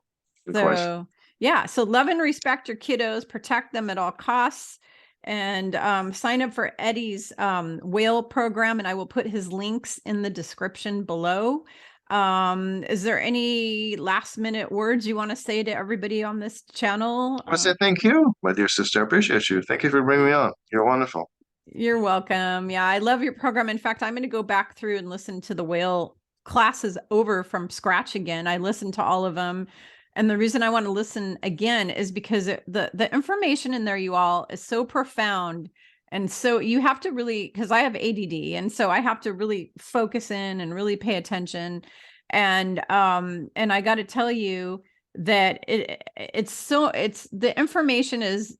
Good question. Yeah. So love and respect your kiddos, protect them at all costs, and sign up for Eddie's whale program. And I will put his links in the description below. Is there any last minute words you want to say to everybody on this channel? I say thank you, my dear sister. I appreciate you. Thank you for bringing me on. You're wonderful. You're welcome. Yeah, I love your program. In fact, I'm going to go back through and listen to the whale classes over from scratch again. I listened to all of them. And the reason I want to listen again is because the information in there, you all, is so profound. And so you have to really, because I have ADD, and so I have to really focus in and really pay attention. And I got to tell you that the information is,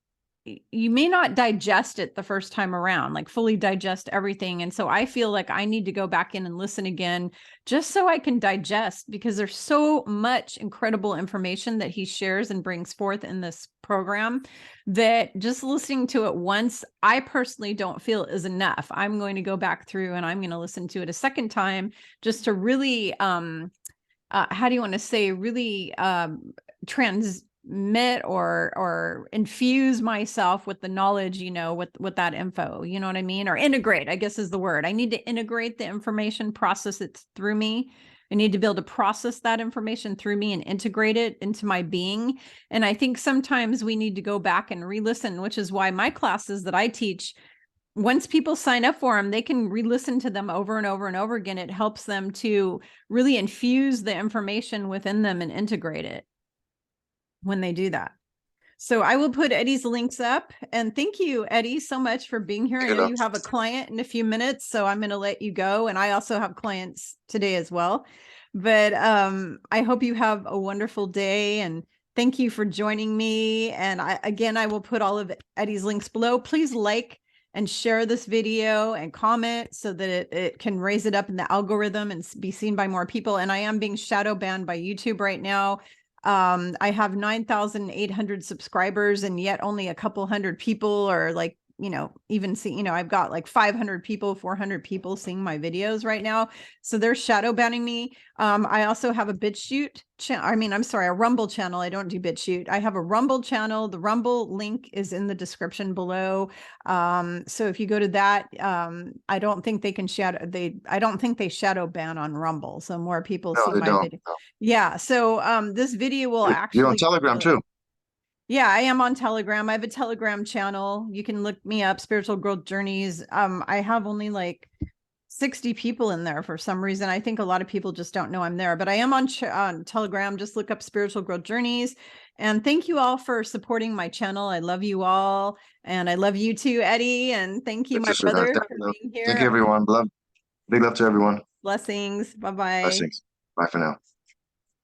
you may not digest it the first time around, like fully digest everything. And so I feel like I need to go back in and listen again, just so I can digest, because there's so much incredible information that he shares and brings forth in this program, that just listening to it once, I personally don't feel is enough. I'm going to go back through and I'm going to listen to it a second time, just to really, how do you want to say, really transmit or infuse myself with the knowledge, you know, with that info, you know what I mean? Or integrate, I guess is the word. I need to integrate the information, process it through me. I need to be able to process that information through me and integrate it into my being. And I think sometimes we need to go back and re-listen, which is why my classes that I teach, once people sign up for them, they can re-listen to them over and over and over again. It helps them to really infuse the information within them and integrate it when they do that. So I will put Eddie's links up, and thank you, Eddie, so much for being here. I know you have a client in a few minutes, so I'm going to let you go. And I also have clients today as well, but I hope you have a wonderful day, and thank you for joining me. And I will put all of Eddie's links below. Please like and share this video and comment so that it can raise it up in the algorithm and be seen by more people. And I am being shadow banned by YouTube right now. I have 9,800 subscribers, and yet only a couple hundred people are like even see, I've got like 500 people, 400 people seeing my videos right now. So they're shadow banning me. I also have a BitChute channel. I'm sorry, a Rumble channel. I don't do BitChute. I have a Rumble channel. The Rumble link is in the description below. So if you go to that, I don't think they can I don't think they shadow ban on Rumble. So more people No, see they my don't. video. No. Yeah. So this video will You're on actually Telegram go. too. Yeah, I am on Telegram. I have a Telegram channel. You can look me up, Spiritual Growth Journeys. I have only like 60 people in there for some reason. I think a lot of people just don't know I'm there, but I am on Telegram. Just look up Spiritual Growth Journeys. And thank you all for supporting my channel. I love you all. And I love you too, Eddie. And thank you, It's my just sweetheart. brother, Thank for you. being Thank you, here. everyone. Big love to everyone. Blessings. Bye-bye. Blessings. Bye for now.